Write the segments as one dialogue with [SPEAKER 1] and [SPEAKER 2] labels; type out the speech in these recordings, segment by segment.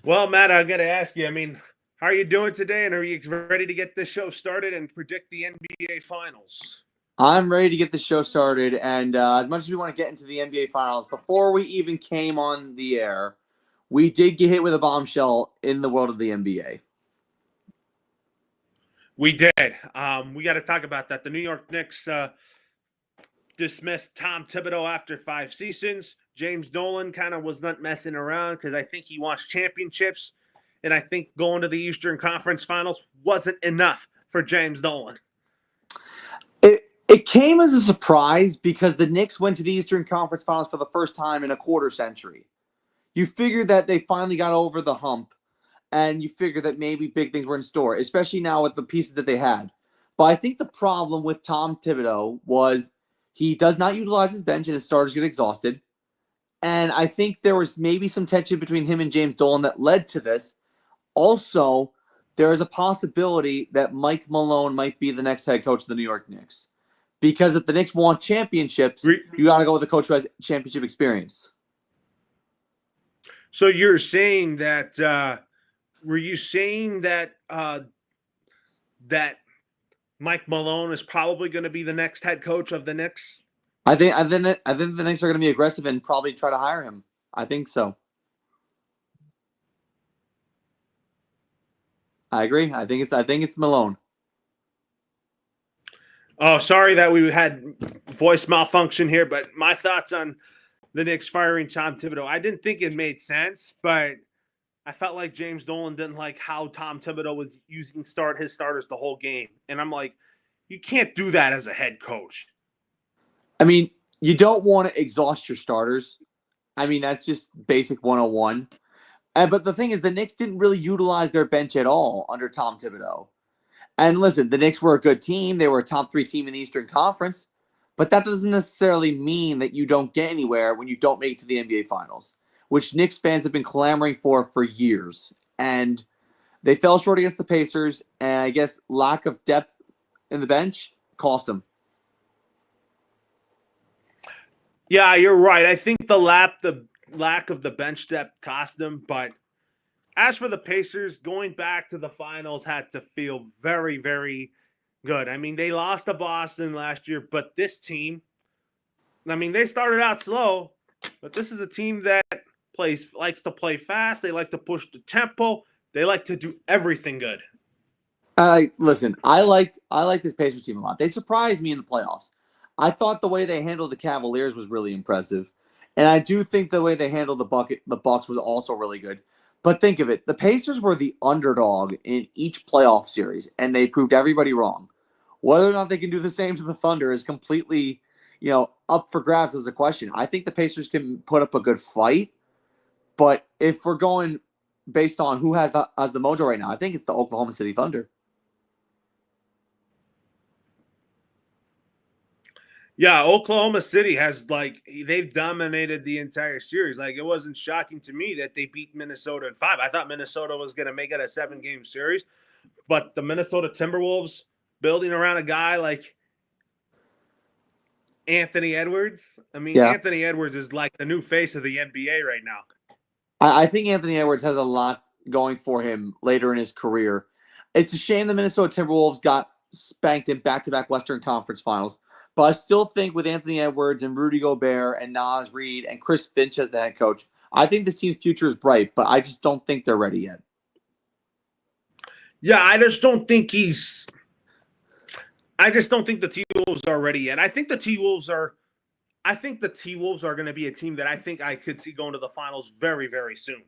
[SPEAKER 1] Well, Matt, I got to ask you. How are you doing today? And are you ready to get this show started and predict the NBA Finals?
[SPEAKER 2] I'm ready to get the show started, and as much as we want to get into the NBA Finals, before we even came on the air, we did get hit with a bombshell in the world of the NBA.
[SPEAKER 1] We did. We got to talk about that. The New York Knicks dismissed Tom Thibodeau after 5 seasons. James Dolan kind of was not messing around because I think he wants championships. And I think going to the Eastern Conference Finals wasn't enough for James Dolan.
[SPEAKER 2] It came as a surprise because the Knicks went to the Eastern Conference Finals for the first time in a quarter century. You figured that they finally got over the hump, and you figured that maybe big things were in store, especially now with the pieces that they had. But I think the problem with Tom Thibodeau was he does not utilize his bench and his starters get exhausted. And I think there was maybe some tension between him and James Dolan that led to this. Also, there is a possibility that Mike Malone might be the next head coach of the New York Knicks. Because if the Knicks want championships, you got to go with a coach who has championship experience.
[SPEAKER 1] So you're saying that were you saying that that Mike Malone is probably going to be the next head coach of the Knicks?
[SPEAKER 2] I think the Knicks are going to be aggressive and probably try to hire him. I think so. I agree. I think it's Malone.
[SPEAKER 1] Oh, sorry that we had voice malfunction here, but my thoughts on the Knicks firing Tom Thibodeau. I didn't think it made sense, but I felt like James Dolan didn't like how Tom Thibodeau was using his starters the whole game. And I'm like, you can't do that as a head coach.
[SPEAKER 2] I mean, you don't want to exhaust your starters. I mean, that's just basic 101. But the thing is, the Knicks didn't really utilize their bench at all under Tom Thibodeau. And listen, the Knicks were a good team. They were a top 3 team in the Eastern Conference. But that doesn't necessarily mean that you don't get anywhere when you don't make it to the NBA Finals, which Knicks fans have been clamoring for years. And they fell short against the Pacers, and I guess lack of depth in the bench cost them.
[SPEAKER 1] Yeah, you're right. I think the lack of the bench depth cost them. But as for the Pacers, going back to the finals had to feel very, very good. I mean, they lost to Boston last year, but this team, they started out slow, but this is a team that likes to play fast. They like to push the tempo. They like to do everything good.
[SPEAKER 2] Listen, I like this Pacers team a lot. They surprised me in the playoffs. I thought the way they handled the Cavaliers was really impressive, and I do think the way they handled the Bucks was also really good. But think of it, the Pacers were the underdog in each playoff series, and they proved everybody wrong. Whether or not they can do the same to the Thunder is completely, up for grabs as a question. I think the Pacers can put up a good fight, but if we're going based on who has the mojo right now, I think it's the Oklahoma City Thunder.
[SPEAKER 1] Yeah, Oklahoma City they've dominated the entire series. It wasn't shocking to me that they beat Minnesota in 5. I thought Minnesota was going to make it a 7-game series, but the Minnesota Timberwolves, building around a guy like Anthony Edwards. Anthony Edwards is like the new face of the NBA right now.
[SPEAKER 2] I think Anthony Edwards has a lot going for him later in his career. It's a shame the Minnesota Timberwolves got spanked in back-to-back Western Conference Finals. But I still think with Anthony Edwards and Rudy Gobert and Naz Reid and Chris Finch as the head coach, I think this team's future is bright, but I just don't think they're ready yet.
[SPEAKER 1] Yeah, I just don't think the T-Wolves are ready yet. I think the T-Wolves are going to be a team that I could see going to the finals very, very soon.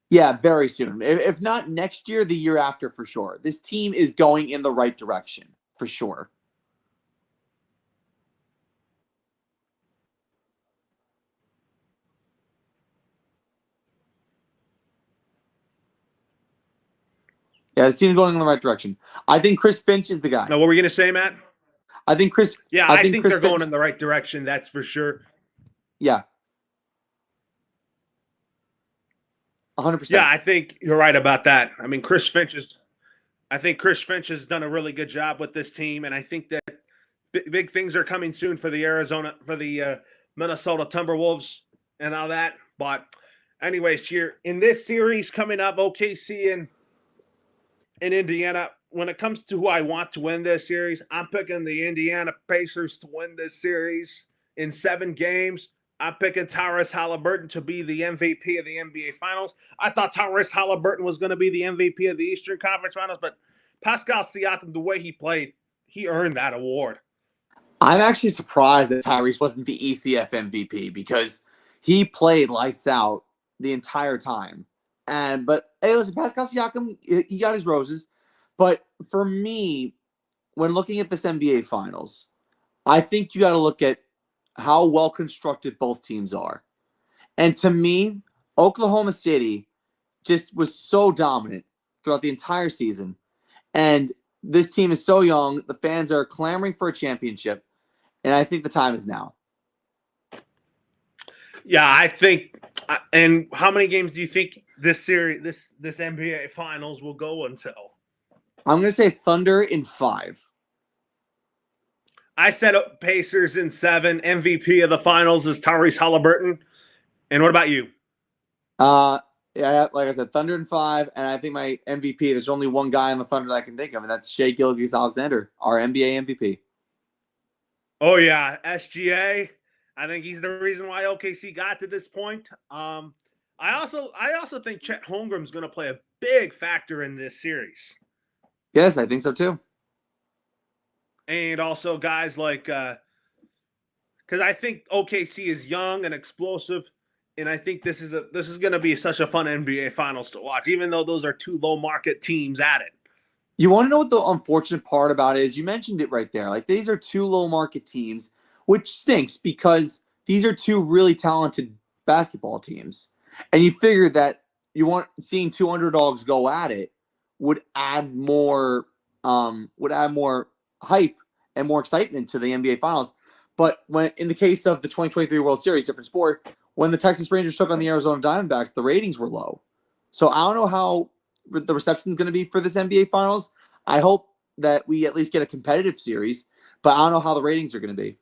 [SPEAKER 2] Yeah, very soon. If not next year, the year after for sure. This team is going in the right direction for sure. Yeah, this team's going in the right direction. I think Chris Finch is the guy.
[SPEAKER 1] Now, what were you going to say, Matt?
[SPEAKER 2] I think Chris
[SPEAKER 1] they're going in the right direction. That's for sure.
[SPEAKER 2] Yeah. 100%.
[SPEAKER 1] Yeah, I think you're right about that. Chris Finch has done a really good job with this team, and I think that big things are coming soon for the Minnesota Timberwolves and all that. But Anyways, here in this series coming up, OKC and Indiana. When it comes to who I want to win this series, I'm picking the Indiana Pacers to win this series in 7 games. I'm picking Tyrese Halliburton to be the MVP of the NBA Finals. I thought Tyrese Halliburton was going to be the MVP of the Eastern Conference Finals, but Pascal Siakam, the way he played, he earned that award.
[SPEAKER 2] I'm actually surprised that Tyrese wasn't the ECF MVP because he played lights out the entire time. But hey, listen, Pascal Siakam, he got his roses. But for me, when looking at this NBA Finals, I think you got to look at how well constructed both teams are. And to me, Oklahoma City just was so dominant throughout the entire season. And this team is so young. The fans are clamoring for a championship. And I think the time is now.
[SPEAKER 1] Yeah, I think. And how many games do you think this series, this NBA Finals will go until?
[SPEAKER 2] I'm going to say Thunder in 5.
[SPEAKER 1] I said Pacers in 7. MVP of the Finals is Tyrese Halliburton. And what about you?
[SPEAKER 2] Yeah, like I said, Thunder in 5. And I think my MVP, there's only one guy on the Thunder that I can think of, and that's Shai Gilgeous-Alexander, our NBA MVP.
[SPEAKER 1] Oh, yeah. SGA. I think he's the reason why OKC got to this point. I also think Chet Holmgren's going to play a big factor in this series.
[SPEAKER 2] Yes, I think so too.
[SPEAKER 1] And also guys like because I think OKC is young and explosive, and I think this is going to be such a fun NBA Finals to watch, even though those are 2 low market teams at it.
[SPEAKER 2] You want to know what the unfortunate part about it is? You mentioned it right there. Like, these are 2 low market teams, which stinks because these are 2 really talented basketball teams. And you figure that seeing 2 underdogs go at it would add more hype and more excitement to the NBA Finals. But when in the case of the 2023 World Series, different sport, when the Texas Rangers took on the Arizona Diamondbacks, the ratings were low. So I don't know how the reception is going to be for this NBA Finals. I hope that we at least get a competitive series, but I don't know how the ratings are going to be.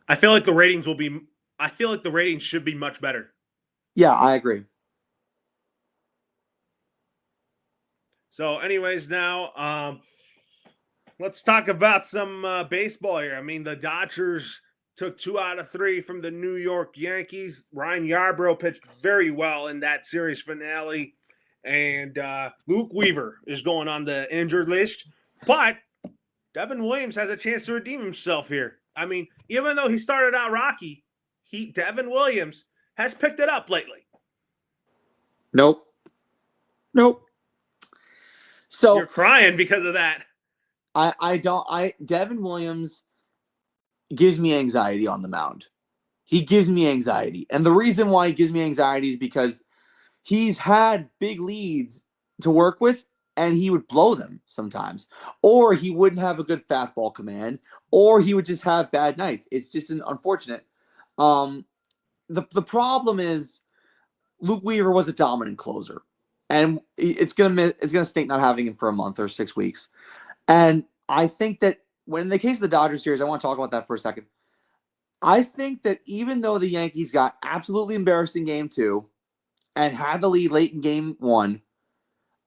[SPEAKER 1] I feel like the ratings should be much better.
[SPEAKER 2] Yeah, I agree.
[SPEAKER 1] So, anyways, now let's talk about some baseball here. I mean, the Dodgers took 2 out of 3 from the New York Yankees. Ryan Yarbrough pitched very well in that series finale. And Luke Weaver is going on the injured list. But Devin Williams has a chance to redeem himself here. I mean, even though he started out rocky, Devin Williams has picked it up lately.
[SPEAKER 2] Nope. So
[SPEAKER 1] you're crying because of that.
[SPEAKER 2] Devin Williams gives me anxiety on the mound. He gives me anxiety. And the reason why he gives me anxiety is because he's had big leads to work with, and he would blow them sometimes. Or he wouldn't have a good fastball command, or he would just have bad nights. It's just an unfortunate. The problem is Luke Weaver was a dominant closer. And it's gonna stink not having him for a month or 6 weeks. And I think that when in the case of the Dodgers series, I want to talk about that for a second. I think that even though the Yankees got absolutely embarrassed in game 2 and had the lead late in game 1,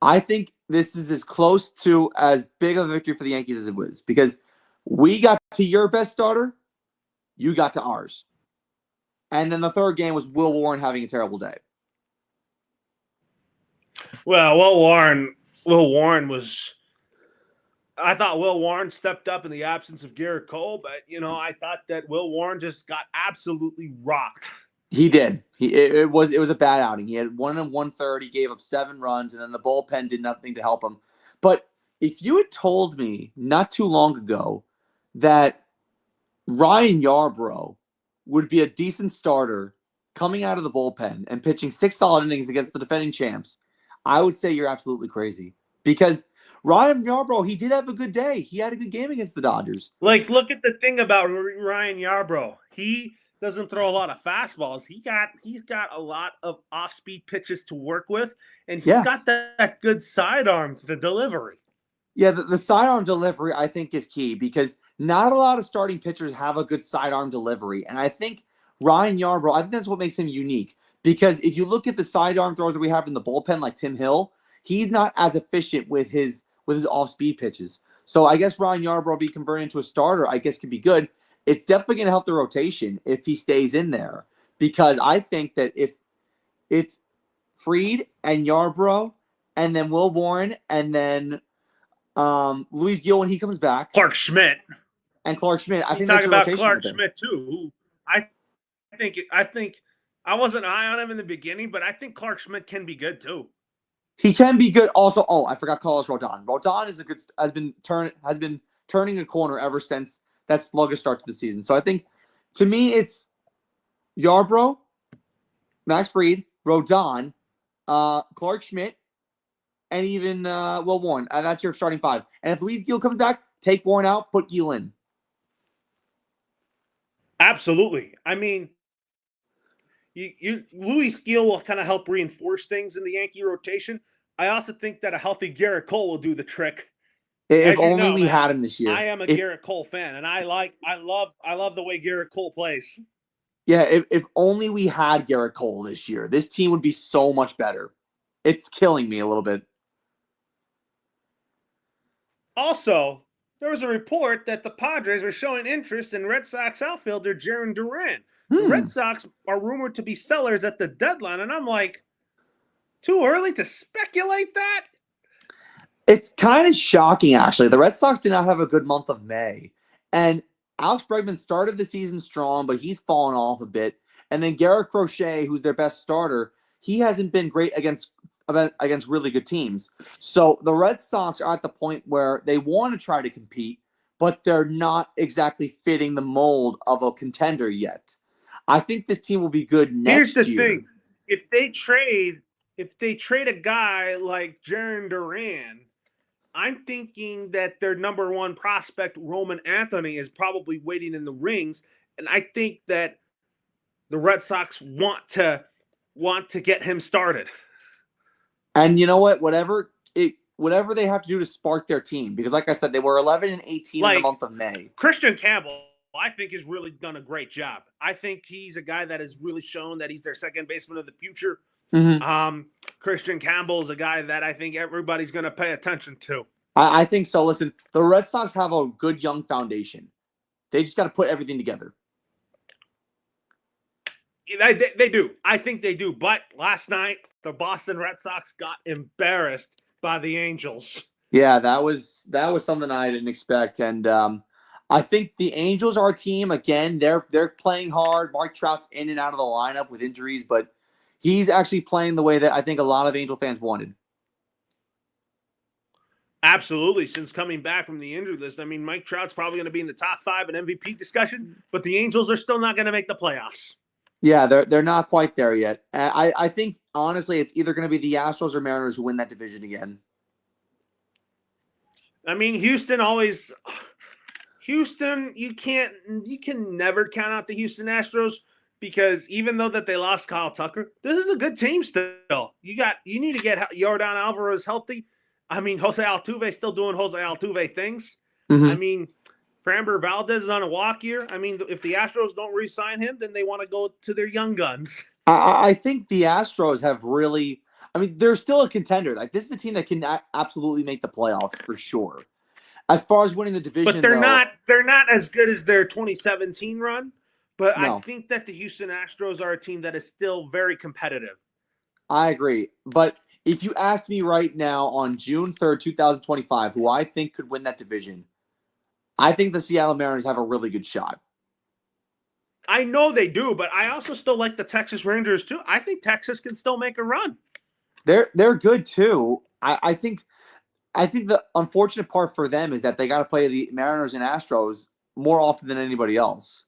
[SPEAKER 2] I think this is as close to as big of a victory for the Yankees as it was, because we got to your best starter, you got to ours. And then the third game was Will Warren having a terrible day.
[SPEAKER 1] Well, Will Warren was. I thought Will Warren stepped up in the absence of Garrett Cole, but I thought that Will Warren just got absolutely rocked.
[SPEAKER 2] He did. It was a bad outing. He had 1 1/3. He gave up 7 runs, and then the bullpen did nothing to help him. But if you had told me not too long ago that Ryan Yarbrough would be a decent starter coming out of the bullpen and pitching 6 solid innings against the defending champs, I would say you're absolutely crazy. Because Ryan Yarbrough, he did have a good day. He had a good game against the Dodgers.
[SPEAKER 1] Like, look at the thing about Ryan Yarbrough. He doesn't throw a lot of fastballs. He's got a lot of off-speed pitches to work with, and he's got that good sidearm, the delivery.
[SPEAKER 2] Yeah, the sidearm delivery, I think, is key because not a lot of starting pitchers have a good sidearm delivery. And I think Ryan Yarbrough, I think that's what makes him unique Because if you look at the sidearm throws that we have in the bullpen, like Tim Hill, he's not as efficient with his off-speed pitches. So I guess Ryan Yarbrough be converted into a starter, I guess could be good. It's definitely going to help the rotation if he stays in there. Because I think that if it's Fried and Yarbrough and then Will Warren and then Luis Gil when he comes back.
[SPEAKER 1] Clark Schmidt.
[SPEAKER 2] And Clark Schmidt. I think
[SPEAKER 1] that's
[SPEAKER 2] your
[SPEAKER 1] about
[SPEAKER 2] rotation
[SPEAKER 1] Clark Schmidt too. Who I think I wasn't high on him in the beginning, but I think Clark Schmidt can be good too.
[SPEAKER 2] He can be good. Also, I forgot Carlos Rodon. Rodon is has been turning a corner ever since that sluggish start to the season. So I think, to me, it's Yarbrough, Max Fried, Rodon, Clark Schmidt, and even Will Warren. That's your starting five. And if Luis Gil comes back, take Warren out, put Gil in.
[SPEAKER 1] Absolutely. I mean, Luis Gil will kind of help reinforce things in the Yankee rotation. I also think that a healthy Garrett Cole will do the trick.
[SPEAKER 2] If only we had him this year.
[SPEAKER 1] I am a Garrett Cole fan, and I love the way Garrett Cole plays.
[SPEAKER 2] Yeah, if only we had Garrett Cole this year, this team would be so much better. It's killing me a little bit.
[SPEAKER 1] Also, there was a report that the Padres are showing interest in Red Sox outfielder Jarren Duran. The Red Sox are rumored to be sellers at the deadline, and I'm like, too early to speculate that?
[SPEAKER 2] It's kind of shocking, actually. The Red Sox did not have a good month of May. And Alex Bregman started the season strong, but he's fallen off a bit. And then Garrett Crochet, who's their best starter, he hasn't been great against really good teams. So the Red Sox are at the point where they want to try to compete, but they're not exactly fitting the mold of a contender yet. I think this team will be good next year.
[SPEAKER 1] Here's the thing. If they trade a guy like Jarren Duran, I'm thinking that their number one prospect, Roman Anthony, is probably waiting in the rings. And I think that the Red Sox want to get him started.
[SPEAKER 2] And you know what? Whatever they have to do to spark their team, because like I said, they were 11 and 18 in the month of May.
[SPEAKER 1] Christian Campbell, I think, has really done a great job. I think he's a guy that has really shown that he's their second baseman of the future.
[SPEAKER 2] Mm-hmm.
[SPEAKER 1] Christian Campbell is a guy that I think everybody's going to pay attention to.
[SPEAKER 2] I think so. Listen, the Red Sox have a good young foundation. They just got to put everything together.
[SPEAKER 1] They do. I think they do. But last night, the Boston Red Sox got embarrassed by the Angels.
[SPEAKER 2] Yeah, that was something I didn't expect. And I think the Angels are a team. Again, they're playing hard. Mark Trout's in and out of the lineup with injuries, but he's actually playing the way that I think a lot of Angel fans wanted.
[SPEAKER 1] Absolutely. Since coming back from the injury list, I mean, Mike Trout's probably going to be in the top 5 in MVP discussion, but the Angels are still not going to make the playoffs.
[SPEAKER 2] Yeah, they're not quite there yet. I think, honestly, it's either going to be the Astros or Mariners who win that division again.
[SPEAKER 1] I mean, Houston, you can never count out the Houston Astros, because even though that they lost Kyle Tucker, this is a good team still. You need to get Yordan Alvarez healthy. I mean, Jose Altuve still doing Jose Altuve things. Mm-hmm. I mean, Framber Valdez is on a walk year. I mean, if the Astros don't re-sign him, then they want to go to their young guns.
[SPEAKER 2] I think the Astros have really – I mean, they're still a contender. Like, this is a team that can absolutely make the playoffs for sure. As far as winning the division,
[SPEAKER 1] but they're not as good as their 2017 run. But no. I think that the Houston Astros are a team that is still very competitive.
[SPEAKER 2] I agree. But if you asked me right now on June 3rd, 2025, who I think could win that division, I think the Seattle Mariners have a really good shot.
[SPEAKER 1] I know they do, but I also still like the Texas Rangers too. I think Texas can still make a run.
[SPEAKER 2] They're good too. I think the unfortunate part for them is that they got to play the Mariners and Astros more often than anybody else.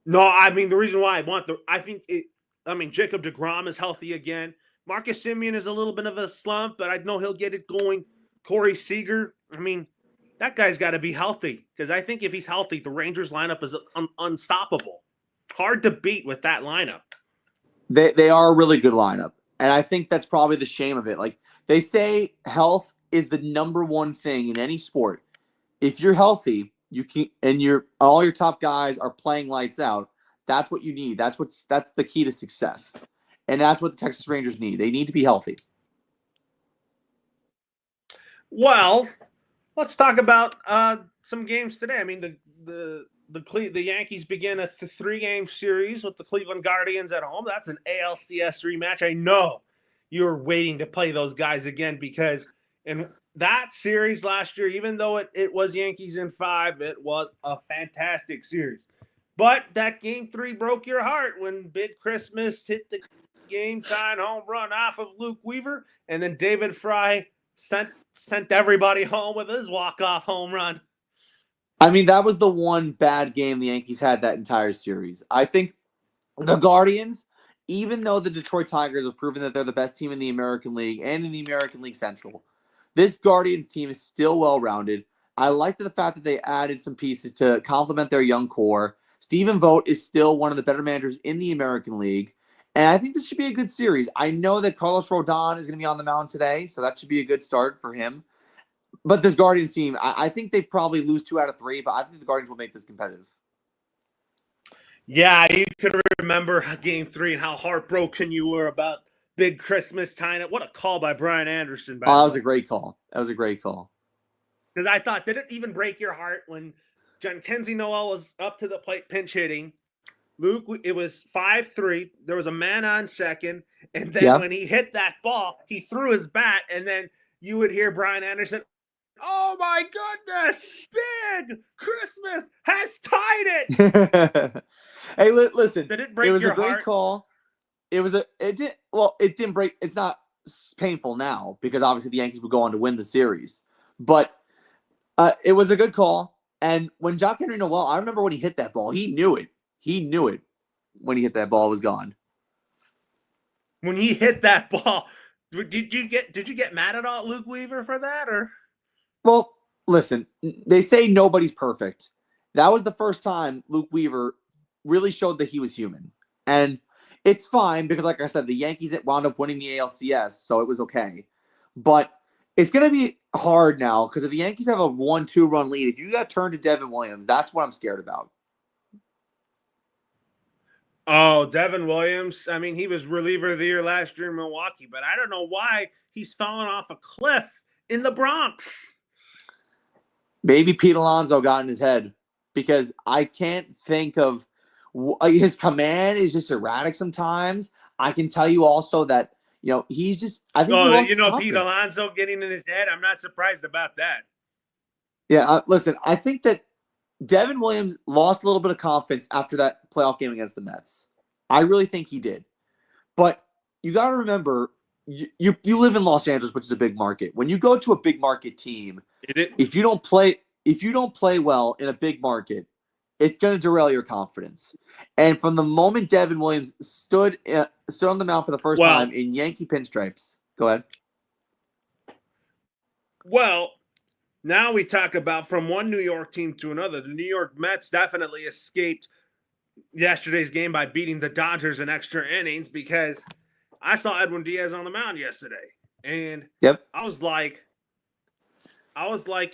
[SPEAKER 1] No, I mean, the reason why Jacob deGrom is healthy again. Marcus Semien is a little bit of a slump, but I know he'll get it going. Corey Seager, I mean, that guy's got to be healthy, because I think if he's healthy, the Rangers lineup is unstoppable. Hard to beat with that lineup.
[SPEAKER 2] They are a really good lineup, and I think that's probably the shame of it. Like, they say health is the number one thing in any sport. If you're healthy, you can, and all your top guys are playing lights out, That's what you need. That's the key to success. And that's what the Texas Rangers need. They need to be healthy.
[SPEAKER 1] Well, let's talk about some games today. I mean, the Yankees begin a 3-game series with the Cleveland Guardians at home. That's an ALCS rematch. I know you're waiting to play those guys again because in that series last year, even though it was Yankees in 5, it was a fantastic series. But that game 3 broke your heart when Big Christmas hit the game-tying home run off of Luke Weaver, and then David Fry sent everybody home with his walk-off home run.
[SPEAKER 2] I mean, that was the one bad game the Yankees had that entire series. I think the Guardians, even though the Detroit Tigers have proven that they're the best team in the American League and in the American League Central, this Guardians team is still well-rounded. I like the fact that they added some pieces to complement their young core. Stephen Vogt is still one of the better managers in the American League. And I think this should be a good series. I know that Carlos Rodon is going to be on the mound today, so that should be a good start for him. But this Guardians team, I think they probably lose 2 out of 3, but I think the Guardians will make this competitive.
[SPEAKER 1] Yeah, you could remember game 3 and how heartbroken you were about Big Christmas tying it. What a call by Brian Anderson.
[SPEAKER 2] That was a great call. Because
[SPEAKER 1] I thought, did it even break your heart when Kenzie Noel was up to the plate pinch hitting? Luke, it was 5-3. There was a man on second. And then when he hit that ball, he threw his bat. And then you would hear Brian Anderson, "Oh my goodness, Big Christmas has tied it."
[SPEAKER 2] Hey, listen.
[SPEAKER 1] Did it break
[SPEAKER 2] your heart? It was
[SPEAKER 1] your
[SPEAKER 2] a great
[SPEAKER 1] heart?
[SPEAKER 2] call. It didn't break. It's not painful now because obviously the Yankees would go on to win the series. But it was a good call. And when Jock Henry Noel, I remember when he hit that ball, he knew it. He knew it when he hit that ball, it was gone.
[SPEAKER 1] When he hit that ball, did you get mad at all, Luke Weaver, for that, or?
[SPEAKER 2] Well, listen, they say nobody's perfect. That was the first time Luke Weaver really showed that he was human. And it's fine because, like I said, the Yankees wound up winning the ALCS, so it was okay. But it's going to be hard now because if the Yankees have a 1-2 run lead, if you got turned to Devin Williams, that's what I'm scared about.
[SPEAKER 1] Oh, Devin Williams. I mean, he was reliever of the year last year in Milwaukee, but I don't know why he's fallen off a cliff in the Bronx.
[SPEAKER 2] Maybe Pete Alonso got in his head because I can't think of his command is just erratic sometimes. I can tell you also that, he's just, I think he lost his confidence.
[SPEAKER 1] Pete Alonso getting in his head. I'm not surprised about that.
[SPEAKER 2] Yeah. Listen, I think that Devin Williams lost a little bit of confidence after that playoff game against the Mets. I really think he did. But you got to remember, you live in Los Angeles, which is a big market. When you go to a big market team, if you don't play well in a big market, it's going to derail your confidence. And from the moment Devin Williams stood on the mound for the first time in Yankee pinstripes, go ahead.
[SPEAKER 1] Well, now we talk about from one New York team to another. The New York Mets definitely escaped yesterday's game by beating the Dodgers in extra innings because I saw Edwin Diaz on the mound yesterday. And I was like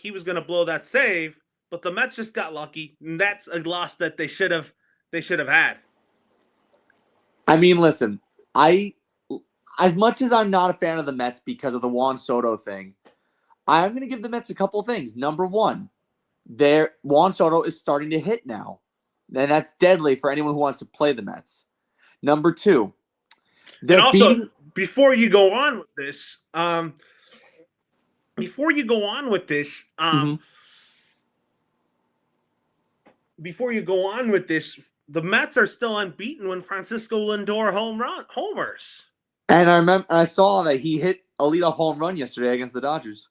[SPEAKER 1] he was going to blow that save, but the Mets just got lucky. And that's a loss that they should have had.
[SPEAKER 2] I mean, listen, as much as I'm not a fan of the Mets because of the Juan Soto thing, I'm going to give the Mets a couple things. Number one, Juan Soto is starting to hit now. And that's deadly for anyone who wants to play the Mets. Number two,
[SPEAKER 1] and also, before you go on with this, the Mets are still unbeaten when Francisco Lindor homers.
[SPEAKER 2] And I saw that he hit a leadoff home run yesterday against the Dodgers.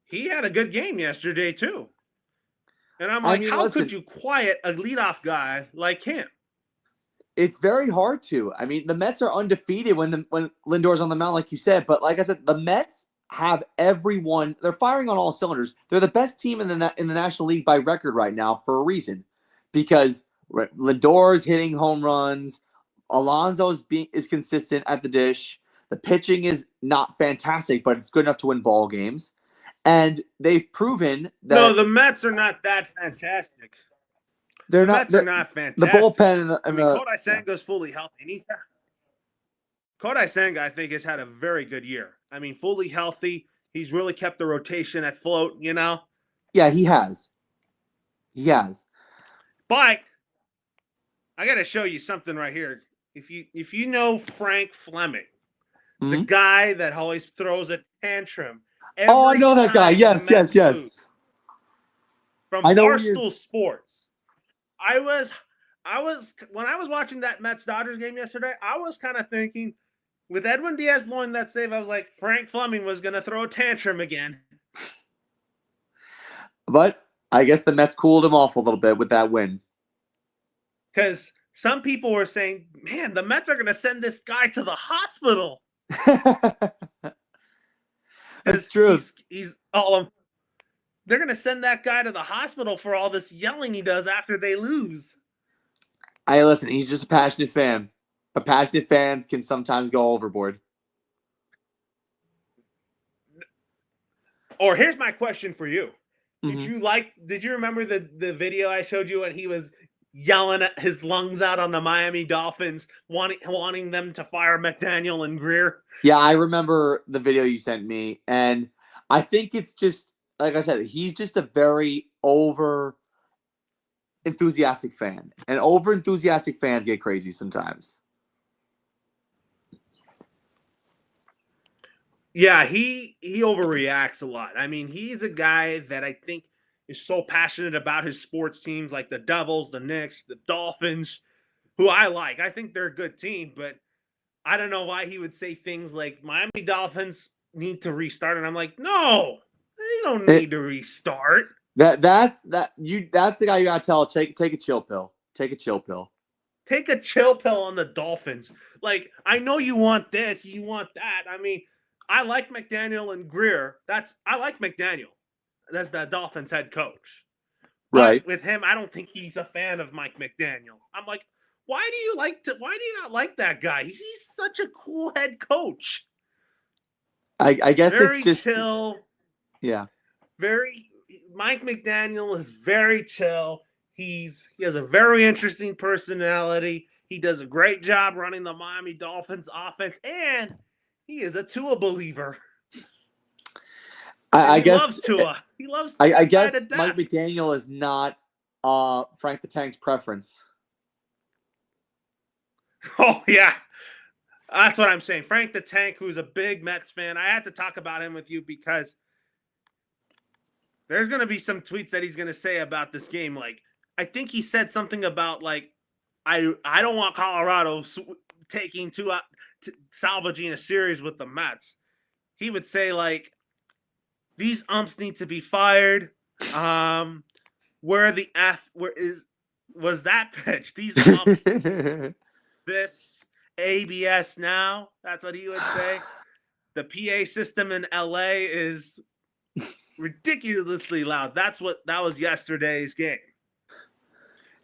[SPEAKER 1] He had a good game yesterday too. And I'm like, how could you quiet a leadoff guy like him?
[SPEAKER 2] It's very hard to. I mean, the Mets are undefeated when Lindor's on the mound, like you said. But like I said, the Mets have everyone. They're firing on all cylinders. They're the best team in the National League by record right now for a reason, because Lindor's hitting home runs. Alonso is consistent at the dish. The pitching is not fantastic, but it's good enough to win ball games. And they've proven that.
[SPEAKER 1] No, the Mets are not that fantastic.
[SPEAKER 2] They're
[SPEAKER 1] The
[SPEAKER 2] not
[SPEAKER 1] Mets are not
[SPEAKER 2] the
[SPEAKER 1] fantastic.
[SPEAKER 2] bullpen and the.
[SPEAKER 1] I mean, Kodai Senga's fully healthy, and Kodai Senga, I think, has had a very good year. I mean, fully healthy. He's really kept the rotation at float.
[SPEAKER 2] Yeah, he has. He has.
[SPEAKER 1] But I got to show you something right here. If you know Frank Fleming, the guy that always throws a tantrum.
[SPEAKER 2] Oh, I know that guy. Yes.
[SPEAKER 1] From
[SPEAKER 2] I know
[SPEAKER 1] Barstool Sports. I was when I was watching that Mets Dodgers game yesterday, I was kind of thinking, with Edwin Diaz blowing that save, I was like, Frank Fleming was going to throw a tantrum again.
[SPEAKER 2] But I guess the Mets cooled him off a little bit with that win.
[SPEAKER 1] Because some people were saying, man, the Mets are going to send this guy to the hospital.
[SPEAKER 2] That's true.
[SPEAKER 1] He's they're going to send that guy to the hospital for all this yelling he does after they lose.
[SPEAKER 2] Hey, listen, he's just a passionate fan. But passionate fans can sometimes go overboard.
[SPEAKER 1] Or here's my question for you. Did you remember the video I showed you when he was yelling at his lungs out on the Miami Dolphins, wanting them to fire McDaniel and Greer?
[SPEAKER 2] Yeah, I remember the video you sent me. And I think it's just, like I said, he's just a very enthusiastic fan. And over-enthusiastic fans get crazy sometimes.
[SPEAKER 1] Yeah, he overreacts a lot. I mean, he's a guy that I think is so passionate about his sports teams like the Devils, the Knicks, the Dolphins, who I like. I think they're a good team, but I don't know why he would say things like Miami Dolphins need to restart. And I'm like, no, they don't need to restart.
[SPEAKER 2] That's the guy you gotta tell, take a chill pill. Take a chill pill.
[SPEAKER 1] Take a chill pill on the Dolphins. Like, I know you want this, you want that. I mean, I like McDaniel and Greer. I like McDaniel. That's the Dolphins head coach. But
[SPEAKER 2] right.
[SPEAKER 1] With him, I don't think he's a fan of Mike McDaniel. I'm like, why do you not like that guy? He's such a cool head coach.
[SPEAKER 2] I guess
[SPEAKER 1] very
[SPEAKER 2] it's just
[SPEAKER 1] chill.
[SPEAKER 2] Yeah.
[SPEAKER 1] Mike McDaniel is very chill. He has a very interesting personality. He does a great job running the Miami Dolphins offense, and he is a Tua believer.
[SPEAKER 2] I guess
[SPEAKER 1] loves Tua. He loves
[SPEAKER 2] Tua. I guess
[SPEAKER 1] to death.
[SPEAKER 2] Mike McDaniel is not Frank the Tank's preference.
[SPEAKER 1] Oh yeah, that's what I'm saying. Frank the Tank, who's a big Mets fan, I had to talk about him with you because there's going to be some tweets that he's going to say about this game. Like, I think he said something about like, I don't want Colorado taking salvaging a series with the Mets. He would say like, these umps need to be fired. Where was that pitch? These umps, this ABS now. That's what he would say. The PA system in LA is ridiculously loud. That was yesterday's game.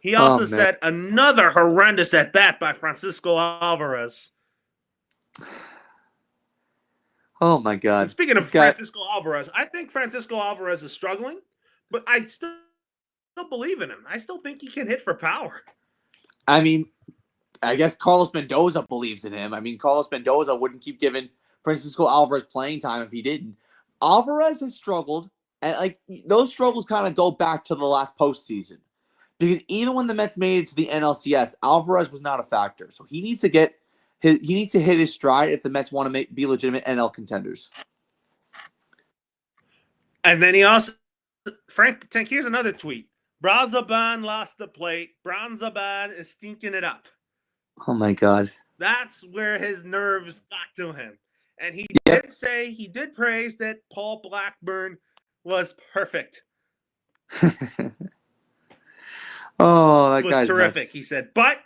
[SPEAKER 1] He also said another horrendous at bat by Francisco Alvarez.
[SPEAKER 2] Oh my God!
[SPEAKER 1] And speaking of Francisco Alvarez, I think Francisco Alvarez is struggling, but I still believe in him. I still think he can hit for power.
[SPEAKER 2] I mean, I guess Carlos Mendoza believes in him. I mean, Carlos Mendoza wouldn't keep giving Francisco Alvarez playing time if he didn't. Alvarez has struggled, and like those struggles kind of go back to the last postseason. Because even when the Mets made it to the NLCS, Alvarez was not a factor. So he needs to hit his stride if the Mets want to be legitimate NL contenders.
[SPEAKER 1] And then he also, Frank Tank, here's another tweet. Brazaban lost the plate. Brazaban is stinking it up.
[SPEAKER 2] Oh my God.
[SPEAKER 1] That's where his nerves got to him. And he did praise that Paul Blackburn was perfect.
[SPEAKER 2] Oh, that guy's
[SPEAKER 1] terrific.
[SPEAKER 2] Nuts.
[SPEAKER 1] He said, but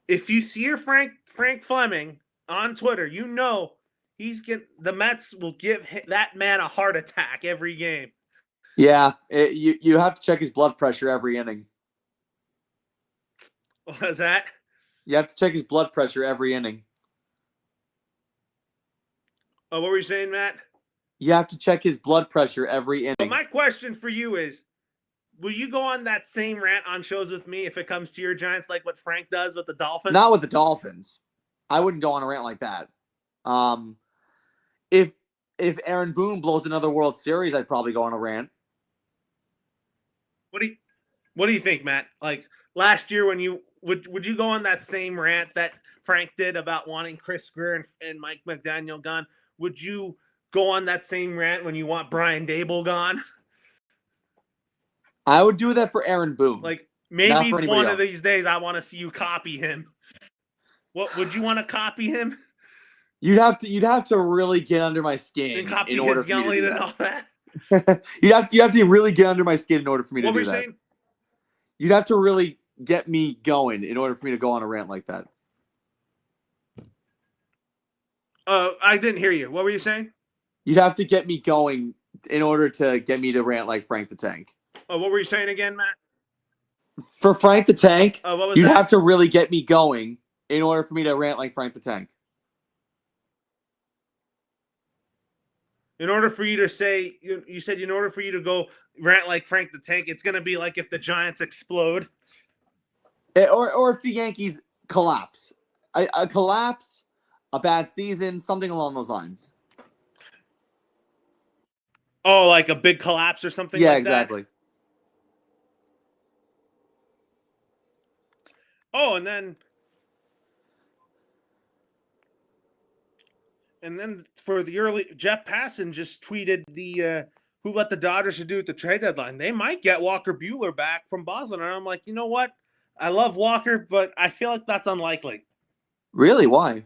[SPEAKER 1] if you see Frank Fleming on Twitter, you know the Mets will give that man a heart attack every game.
[SPEAKER 2] Yeah, you have to check his blood pressure every inning.
[SPEAKER 1] What was that?
[SPEAKER 2] You have to check his blood pressure every inning.
[SPEAKER 1] Oh, what were you saying, Matt?
[SPEAKER 2] You have to check his blood pressure every inning.
[SPEAKER 1] But my question for you is, will you go on that same rant on shows with me if it comes to your Giants, like what Frank does with the Dolphins?
[SPEAKER 2] Not with the Dolphins. I wouldn't go on a rant like that. If Aaron Boone blows another World Series, I'd probably go on a rant.
[SPEAKER 1] What do you think, Matt? Like last year, when you would you go on that same rant that Frank did about wanting Chris Greer and Mike McDaniel gone? Would you go on that same rant when you want Brian Dable gone?
[SPEAKER 2] I would do that for Aaron Boone.
[SPEAKER 1] Like maybe one of these days, I want to see you copy him. What would you want to copy him?
[SPEAKER 2] You'd have to really get under my skin
[SPEAKER 1] And copy
[SPEAKER 2] in order
[SPEAKER 1] his
[SPEAKER 2] for me to do
[SPEAKER 1] yelling and all that.
[SPEAKER 2] you'd have to really get under my skin in order for me to do that.
[SPEAKER 1] What were you saying?
[SPEAKER 2] You'd have to really get me going in order for me to go on a rant like that.
[SPEAKER 1] I didn't hear you. What were you saying?
[SPEAKER 2] You'd have to get me going in order to get me to rant like Frank the Tank.
[SPEAKER 1] Oh, what were you saying again, Matt?
[SPEAKER 2] For Frank the Tank,
[SPEAKER 1] you'd
[SPEAKER 2] have to really get me going in order for me to rant like Frank the Tank.
[SPEAKER 1] In order for you to say, you said in order for you to go rant like Frank the Tank, it's going to be like if the Giants explode.
[SPEAKER 2] Or if the Yankees collapse. A collapse, a bad season, something along those lines.
[SPEAKER 1] Oh, like a big collapse or something like that?
[SPEAKER 2] Yeah, exactly.
[SPEAKER 1] Oh, and then for the early, Jeff Passan just tweeted who let the Dodgers should do at the trade deadline. They might get Walker Buehler back from Boston. And I'm like, you know what? I love Walker, but I feel like that's unlikely.
[SPEAKER 2] Really? Why?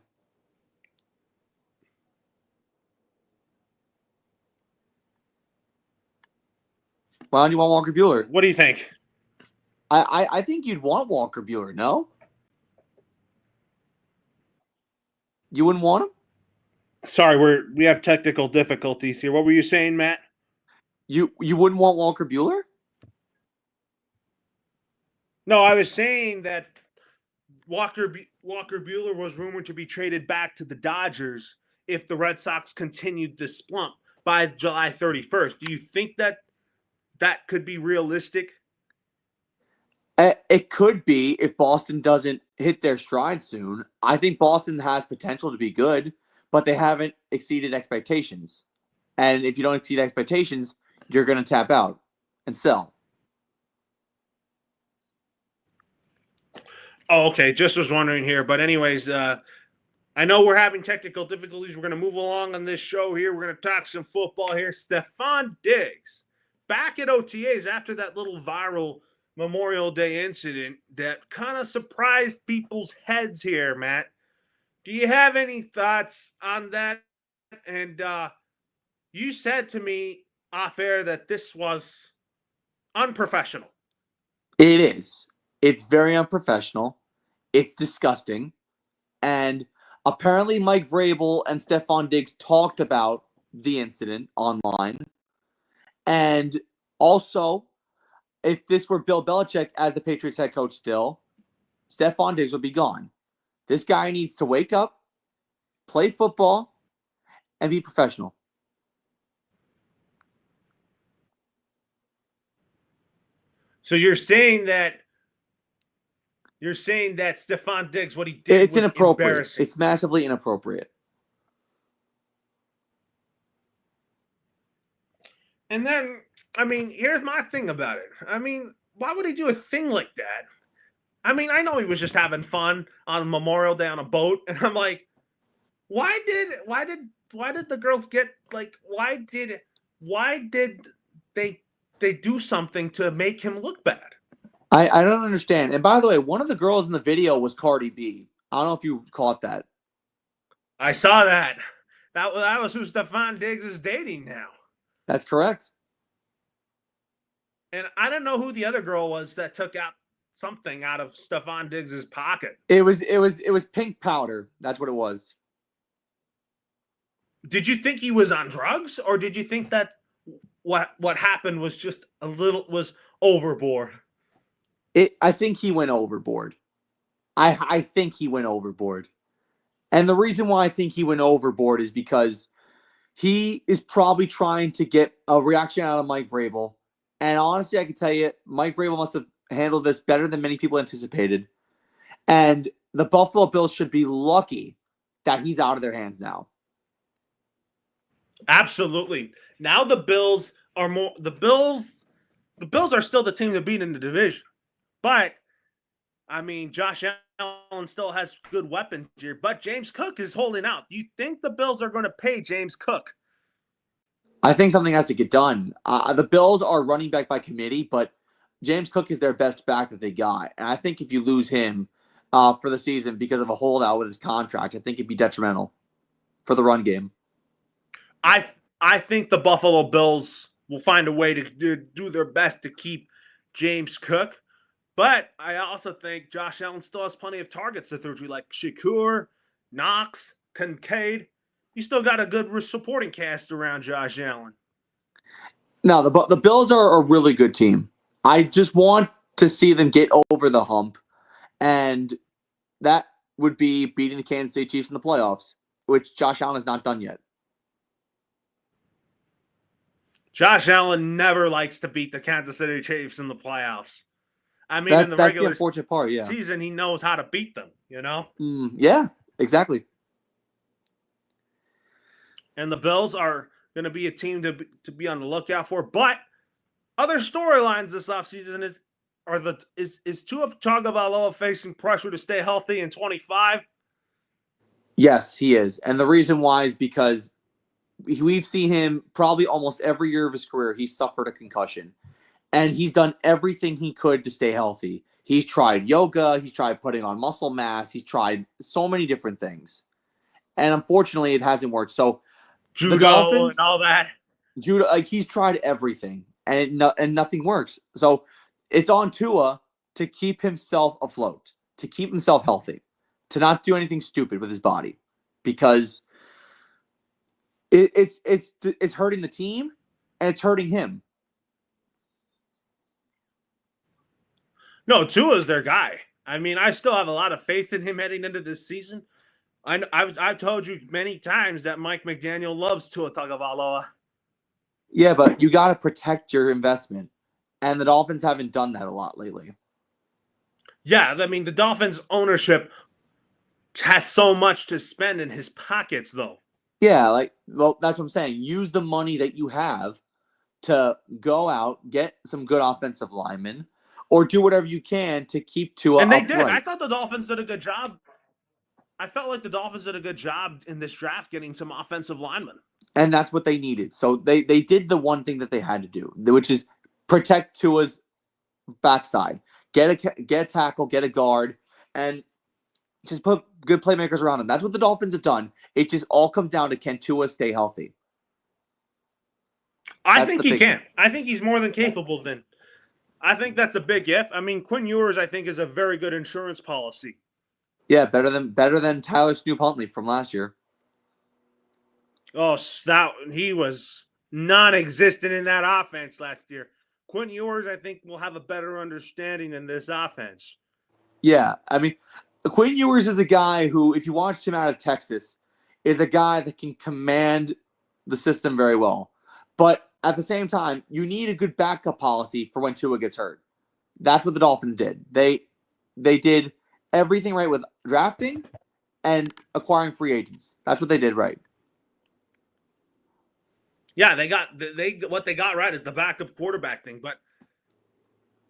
[SPEAKER 2] Why don't you want Walker Buehler?
[SPEAKER 1] What do you think?
[SPEAKER 2] I think you'd want Walker Buehler, no? You wouldn't want him?
[SPEAKER 1] Sorry, we have technical difficulties here. What were you saying, Matt?
[SPEAKER 2] You wouldn't want Walker Buehler?
[SPEAKER 1] No, I was saying that Walker Buehler was rumored to be traded back to the Dodgers if the Red Sox continued this slump by July 31st. Do you think that could be realistic?
[SPEAKER 2] It could be if Boston doesn't hit their stride soon. I think Boston has potential to be good, but they haven't exceeded expectations. And if you don't exceed expectations, you're going to tap out and sell.
[SPEAKER 1] Oh, okay. Just was wondering here. But anyways, I know we're having technical difficulties. We're going to move along on this show here. We're going to talk some football here. Stefon Diggs back at OTAs after that little viral Memorial Day incident that kind of surprised people's heads here, Matt. Do you have any thoughts on that? And you said to me off air that this was unprofessional.
[SPEAKER 2] It is. It's very unprofessional. It's disgusting. And apparently Mike Vrabel and Stefon Diggs talked about the incident online. And also, if this were Bill Belichick as the Patriots head coach still, Stefon Diggs would be gone. This guy needs to wake up, play football, and be professional.
[SPEAKER 1] So you're saying that Stefon Diggs, what he did,
[SPEAKER 2] it's
[SPEAKER 1] was
[SPEAKER 2] inappropriate.
[SPEAKER 1] Embarrassing.
[SPEAKER 2] It's massively inappropriate.
[SPEAKER 1] And then, I mean, here's my thing about it. I mean, why would he do a thing like that? I mean, I know he was just having fun on Memorial Day on a boat, and I'm like, why did the girls get like why did they do something to make him look bad?
[SPEAKER 2] I don't understand. And by the way, one of the girls in the video was Cardi B. I don't know if you caught that.
[SPEAKER 1] I saw that. That was who Stefon Diggs is dating now.
[SPEAKER 2] That's correct.
[SPEAKER 1] And I don't know who the other girl was that took out something out of Stefon Diggs' pocket.
[SPEAKER 2] It was pink powder. That's what it was.
[SPEAKER 1] Did you think he was on drugs, or did you think that what happened was just was overboard?
[SPEAKER 2] I think he went overboard. I think he went overboard. And the reason why I think he went overboard is because he is probably trying to get a reaction out of Mike Vrabel And honestly, I can tell you, Mike Vrabel must have handled this better than many people anticipated. And the Buffalo Bills should be lucky that he's out of their hands now.
[SPEAKER 1] Absolutely. Now the Bills are more the Bills are still the team to beat in the division. But I mean, Josh Allen still has good weapons here, but James Cook is holding out. You think the Bills are going to pay James Cook?
[SPEAKER 2] I think something has to get done. The Bills are running back by committee, but James Cook is their best back that they got. And I think if you lose him for the season because of a holdout with his contract, I think it'd be detrimental for the run game.
[SPEAKER 1] I think the Buffalo Bills will find a way to do their best to keep James Cook. But I also think Josh Allen still has plenty of targets to throw to, like Shakur, Knox, Kincaid. You still got a good supporting cast around Josh Allen.
[SPEAKER 2] Now, the Bills are a really good team. I just want to see them get over the hump, and that would be beating the Kansas City Chiefs in the playoffs, which Josh Allen has not done yet.
[SPEAKER 1] Josh Allen never likes to beat the Kansas City Chiefs in the playoffs. I mean, in the
[SPEAKER 2] That's
[SPEAKER 1] regular
[SPEAKER 2] the unfortunate part, yeah.
[SPEAKER 1] season, he knows how to beat them, you know?
[SPEAKER 2] Yeah, exactly.
[SPEAKER 1] And the Bills are going to be a team to be on the lookout for. But other storylines this offseason is Tua Tagovailoa facing pressure to stay healthy in 25?
[SPEAKER 2] Yes, he is. And the reason why is because we've seen him probably almost every year of his career, he's suffered a concussion. And he's done everything he could to stay healthy. He's tried yoga. He's tried putting on muscle mass. He's tried so many different things. And unfortunately, it hasn't worked. So
[SPEAKER 1] Judo
[SPEAKER 2] the Dolphins,
[SPEAKER 1] and all that.
[SPEAKER 2] Judo, like he's tried everything, and nothing works. So it's on Tua to keep himself afloat, to keep himself healthy, to not do anything stupid with his body, because it's hurting the team and it's hurting him.
[SPEAKER 1] No, Tua's their guy. I mean, I still have a lot of faith in him heading into this season. I've told you many times that Mike McDaniel loves Tua Tagovailoa.
[SPEAKER 2] Yeah, but you got to protect your investment, and the Dolphins haven't done that a lot lately.
[SPEAKER 1] Yeah, I mean, the Dolphins' ownership has so much to spend in his pockets, though.
[SPEAKER 2] Yeah, well, that's what I'm saying. Use the money that you have to go out, get some good offensive linemen, or do whatever you can to keep Tua
[SPEAKER 1] And they
[SPEAKER 2] upright.
[SPEAKER 1] did. I thought the Dolphins did a good job. I felt like the Dolphins did a good job in this draft getting some offensive linemen.
[SPEAKER 2] And that's what they needed. So they did the one thing that they had to do, which is protect Tua's backside. Get a tackle, get a guard, and just put good playmakers around him. That's what the Dolphins have done. It just all comes down to, can Tua stay healthy?
[SPEAKER 1] I think he can. I think he's more than capable then. I think that's a big if. I mean, Quinn Ewers, I think, is a very good insurance policy.
[SPEAKER 2] Yeah, better than Tyler Snoop-Huntley from last year.
[SPEAKER 1] Oh, he was non-existent in that offense last year. Quinn Ewers, I think, will have a better understanding in this offense.
[SPEAKER 2] Yeah, I mean, Quinn Ewers is a guy who, if you watched him out of Texas, is a guy that can command the system very well. But at the same time, you need a good backup policy for when Tua gets hurt. That's what the Dolphins did. They did everything right with drafting and acquiring free agents. That's what they did right.
[SPEAKER 1] Yeah, what they got right is the backup quarterback thing. But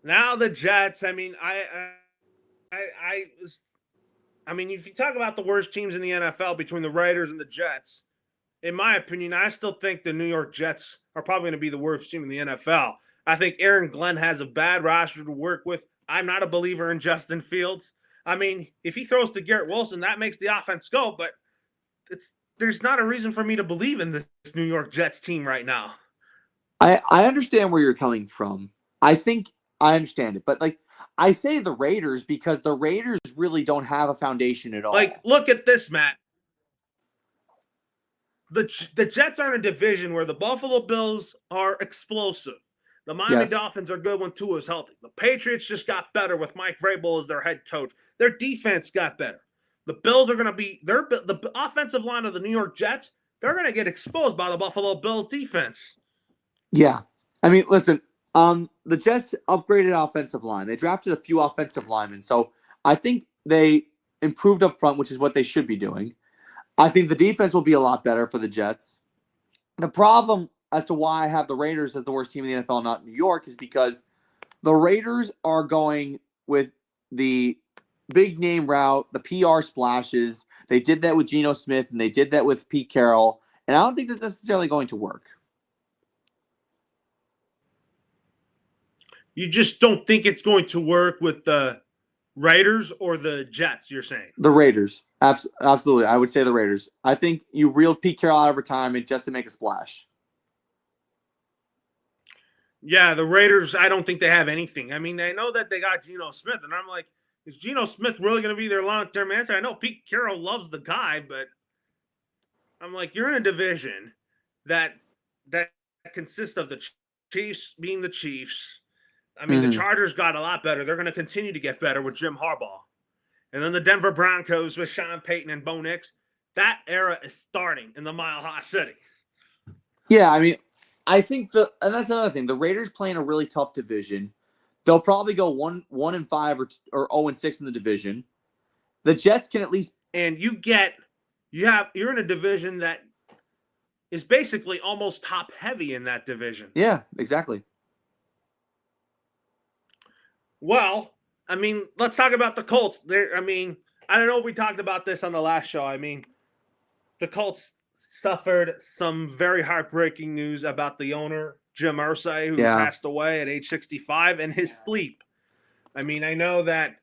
[SPEAKER 1] now the Jets, I mean, if you talk about the worst teams in the NFL between the Raiders and the Jets, in my opinion, I still think the New York Jets are probably going to be the worst team in the NFL. I think Aaron Glenn has a bad roster to work with. I'm not a believer in Justin Fields. I mean, if he throws to Garrett Wilson, that makes the offense go, but there's not a reason for me to believe in this New York Jets team right now.
[SPEAKER 2] I understand where you're coming from. I think I understand it, but I say the Raiders because the Raiders really don't have a foundation at all.
[SPEAKER 1] Look at this, Matt. The Jets are in a division where the Buffalo Bills are explosive. The Miami Dolphins are good when Tua is healthy. The Patriots just got better with Mike Vrabel as their head coach. Their defense got better. The Bills are going to be the offensive line of the New York Jets. They're going to get exposed by the Buffalo Bills defense.
[SPEAKER 2] Yeah. I mean, listen, The Jets upgraded offensive line. They drafted a few offensive linemen, so I think they improved up front, which is what they should be doing. I think the defense will be a lot better for the Jets. The problem as to why I have the Raiders as the worst team in the NFL, not New York, is because the Raiders are going with the big name route, the PR splashes. They did that with Geno Smith, and they did that with Pete Carroll, and I don't think that's necessarily going to work.
[SPEAKER 1] You just don't think it's going to work with the Raiders or the Jets, you're saying?
[SPEAKER 2] The Raiders. Absolutely. I would say the Raiders. I think you reeled Pete Carroll out of retirement just to make a splash.
[SPEAKER 1] Yeah, the Raiders, I don't think they have anything. I mean, I know that they got Geno Smith, and I'm like, is Geno Smith really going to be their long-term answer? I know Pete Carroll loves the guy, but I'm like, you're in a division that consists of the Chiefs being the Chiefs. I mean, the Chargers got a lot better. They're going to continue to get better with Jim Harbaugh. And then the Denver Broncos with Sean Payton and Bo Nix. That era is starting in the Mile High City.
[SPEAKER 2] Yeah, I mean, I think and that's another thing. The Raiders play in a really tough division. They'll probably go 1-5 or 0-6 in the division. The Jets can at least,
[SPEAKER 1] and you're in a division that is basically almost top heavy in that division.
[SPEAKER 2] Yeah, exactly.
[SPEAKER 1] Well, I mean, let's talk about the Colts. I mean, I don't know if we talked about this on the last show. I mean, the Colts suffered some very heartbreaking news about the owner, Jim Irsay, who passed away at age 65 in his sleep. I mean, I know that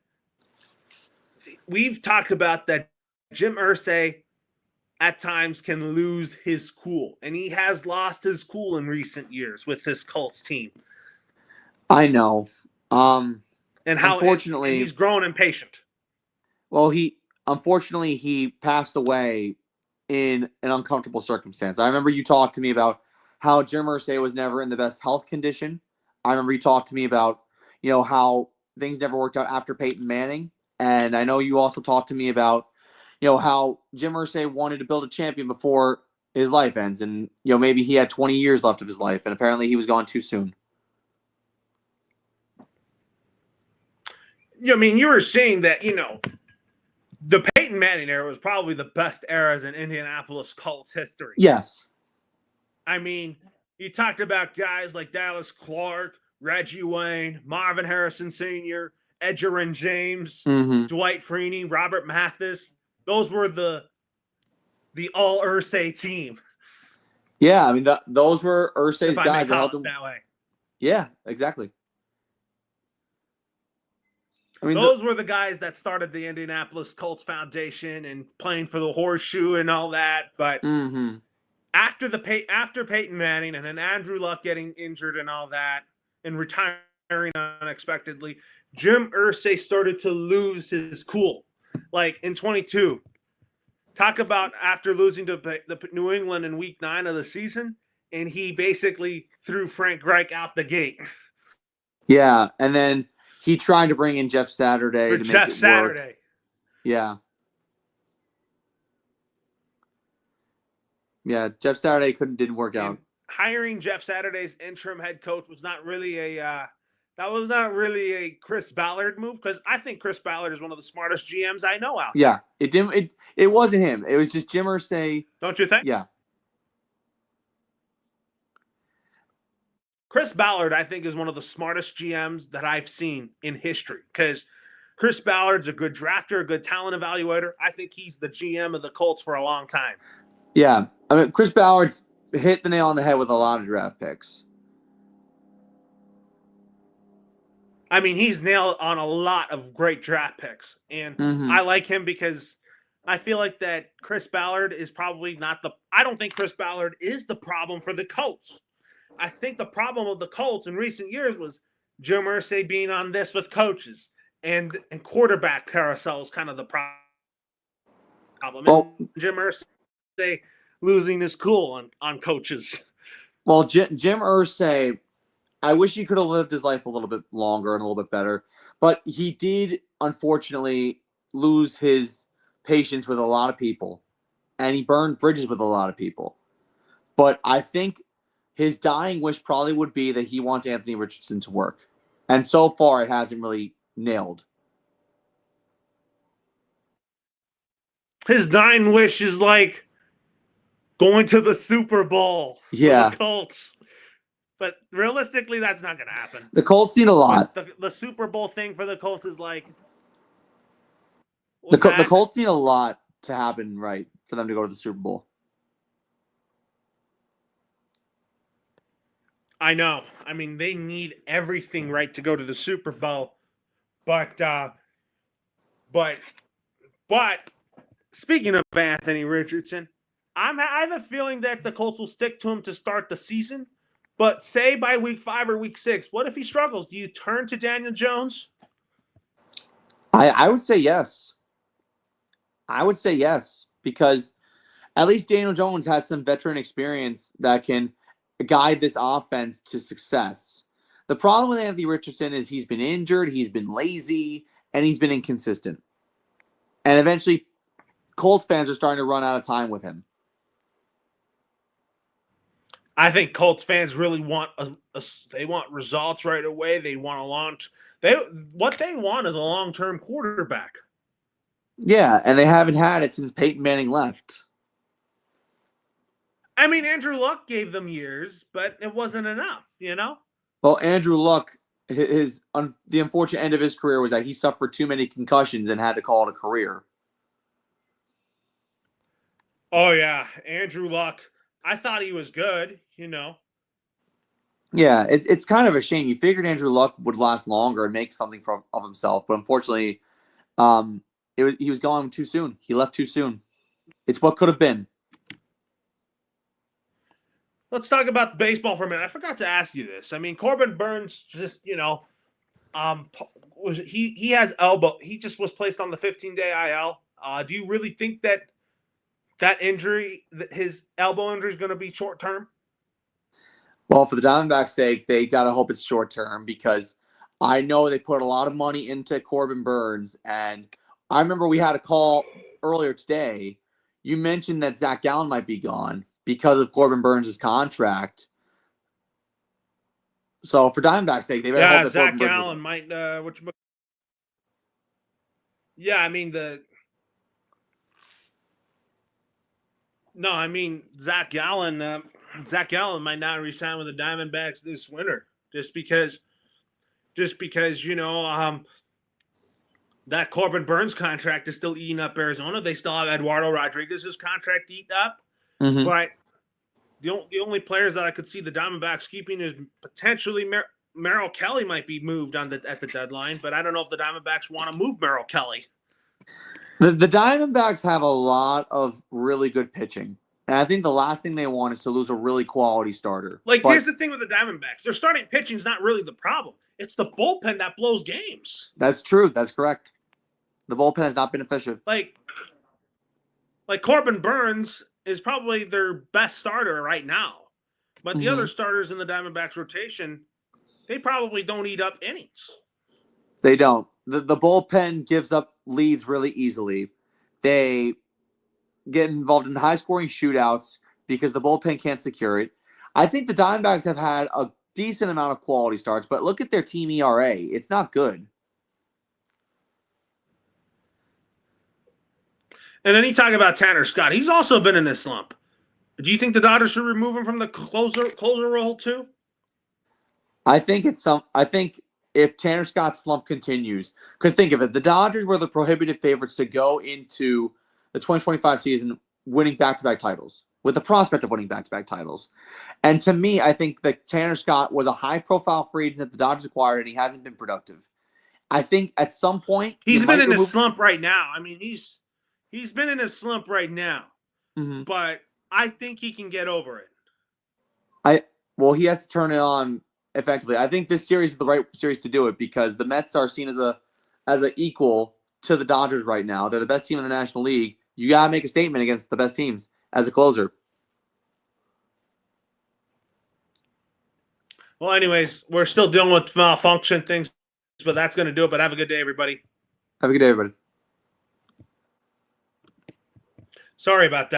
[SPEAKER 1] we've talked about that Jim Irsay at times can lose his cool, and he has lost his cool in recent years with his Colts team.
[SPEAKER 2] I know.
[SPEAKER 1] And how unfortunately he's grown impatient.
[SPEAKER 2] Well, unfortunately he passed away in an uncomfortable circumstance. I remember you talked to me about how Jim Irsay was never in the best health condition. I remember you talked to me about, how things never worked out after Peyton Manning. And I know you also talked to me about, how Jim Irsay wanted to build a champion before his life ends. And, maybe he had 20 years left of his life, and apparently he was gone too soon.
[SPEAKER 1] I mean, you were saying that, the Peyton Manning era was probably the best eras in Indianapolis Colts history.
[SPEAKER 2] Yes.
[SPEAKER 1] I mean, you talked about guys like Dallas Clark, Reggie Wayne, Marvin Harrison Sr., Edgerrin James, Dwight Freeney, Robert Mathis. Those were the all Irsay team.
[SPEAKER 2] Yeah, I mean, those were Irsay's guys
[SPEAKER 1] that helped him that way.
[SPEAKER 2] Yeah, exactly. I mean,
[SPEAKER 1] those were the guys that started the Indianapolis Colts Foundation and playing for the horseshoe and all that. But after Peyton Manning and then Andrew Luck getting injured and all that and retiring unexpectedly, Jim Irsay started to lose his cool. Like in 22, talk about after losing to the New England in Week 9 of the season, and he basically threw Frank Reich out the gate.
[SPEAKER 2] Yeah, and then he tried to bring in Jeff Saturday to make it work. Yeah. Yeah, Jeff Saturday didn't work out.
[SPEAKER 1] Hiring Jeff Saturday's interim head coach was not really a Chris Ballard move, because I think Chris Ballard is one of the smartest GMs I know out there.
[SPEAKER 2] Yeah, it wasn't him. It was just Jim Irsay.
[SPEAKER 1] Don't you think?
[SPEAKER 2] Yeah.
[SPEAKER 1] Chris Ballard, I think, is one of the smartest GMs that I've seen in history, because Chris Ballard's a good drafter, a good talent evaluator. I think he's the GM of the Colts for a long time.
[SPEAKER 2] Yeah. I mean, Chris Ballard's hit the nail on the head with a lot of draft picks.
[SPEAKER 1] I mean, he's nailed on a lot of great draft picks. And I like him because I feel like that Chris Ballard is probably I don't think Chris Ballard is the problem for the Colts. I think the problem with the Colts in recent years was Jim Irsay being on this with coaches, and quarterback carousel is kind of the problem.
[SPEAKER 2] Well,
[SPEAKER 1] and Jim Irsay losing his cool on coaches.
[SPEAKER 2] Well, Jim Irsay, I wish he could have lived his life a little bit longer and a little bit better, but he did unfortunately lose his patience with a lot of people, and he burned bridges with a lot of people. But I think his dying wish probably would be that he wants Anthony Richardson to work. And so far, it hasn't really nailed.
[SPEAKER 1] His dying wish is like going to the Super Bowl for the Colts. But realistically, that's not going to happen.
[SPEAKER 2] The Colts need a lot.
[SPEAKER 1] The Super Bowl thing for the Colts is like...
[SPEAKER 2] The Colts need a lot to happen, right, for them to go to the Super Bowl.
[SPEAKER 1] I know. I mean, they need everything right to go to the Super Bowl. But speaking of Anthony Richardson, I have a feeling that the Colts will stick to him to start the season. But say by week 5 or week 6, what if he struggles? Do you turn to Daniel Jones?
[SPEAKER 2] I would say yes. I would say yes, because at least Daniel Jones has some veteran experience that can guide this offense to success. The problem with Anthony Richardson is he's been injured, he's been lazy, and he's been inconsistent. And eventually, Colts fans are starting to run out of time with him.
[SPEAKER 1] I think Colts fans really want they want results right away. They want a what they want is a long-term quarterback.
[SPEAKER 2] Yeah, and they haven't had it since Peyton Manning left.
[SPEAKER 1] I mean, Andrew Luck gave them years, but it wasn't enough, you know?
[SPEAKER 2] Well, Andrew Luck, the unfortunate end of his career was that he suffered too many concussions and had to call it a career.
[SPEAKER 1] Oh, yeah. Andrew Luck. I thought he was good, you know?
[SPEAKER 2] Yeah, it's kind of a shame. You figured Andrew Luck would last longer and make something of himself, but unfortunately, he was gone too soon. He left too soon. It's what could have been.
[SPEAKER 1] Let's talk about baseball for a minute. I forgot to ask you this. I mean, Corbin Burns just, he has elbow. He just was placed on the 15-day IL. Do you really think that injury, his elbow injury, is going to be short term?
[SPEAKER 2] Well, for the Diamondbacks' sake, they got to hope it's short term, because I know they put a lot of money into Corbin Burns. And I remember we had a call earlier today. You mentioned that Zach Gallen might be gone because of Corbin Burns' contract. So for Diamondbacks' sake, they better hope that
[SPEAKER 1] Zach Gallen might. Yeah, I mean Zach Gallen. Zach Gallen might not resign with the Diamondbacks this winter, just because that Corbin Burns contract is still eating up Arizona. They still have Eduardo Rodriguez's contract eaten up.
[SPEAKER 2] Mm-hmm.
[SPEAKER 1] But the only players that I could see the Diamondbacks keeping is potentially Merrill Kelly might be moved at the deadline, but I don't know if the Diamondbacks want to move Merrill Kelly.
[SPEAKER 2] The Diamondbacks have a lot of really good pitching. And I think the last thing they want is to lose a really quality starter.
[SPEAKER 1] Here's the thing with the Diamondbacks. Their starting pitching is not really the problem. It's the bullpen that blows games.
[SPEAKER 2] That's true. That's correct. The bullpen has not been efficient.
[SPEAKER 1] Like Corbin Burns is probably their best starter right now. But the other starters in the Diamondbacks rotation, they probably don't eat up innings.
[SPEAKER 2] They don't. The bullpen gives up leads really easily. They get involved in high-scoring shootouts because the bullpen can't secure it. I think the Diamondbacks have had a decent amount of quality starts, but look at their team ERA. It's not good.
[SPEAKER 1] And then you talk about Tanner Scott. He's also been in a slump. Do you think the Dodgers should remove him from the closer role too?
[SPEAKER 2] I think if Tanner Scott's slump continues, because think of it, the Dodgers were the prohibitive favorites to go into the 2025 season winning back-to-back titles, with the prospect of winning back-to-back titles. And to me, I think that Tanner Scott was a high-profile free agent that the Dodgers acquired, and he hasn't been productive. I think at some point
[SPEAKER 1] he's been in a slump right now. I mean, he's been in a slump right now, but I think he can get over it.
[SPEAKER 2] He has to turn it on effectively. I think this series is the right series to do it, because the Mets are seen as an equal to the Dodgers right now. They're the best team in the National League. You got to make a statement against the best teams as a closer.
[SPEAKER 1] Well, anyways, we're still dealing with malfunction things, but that's going to do it. But have a good day, everybody.
[SPEAKER 2] Have a good day, everybody.
[SPEAKER 1] Sorry about that.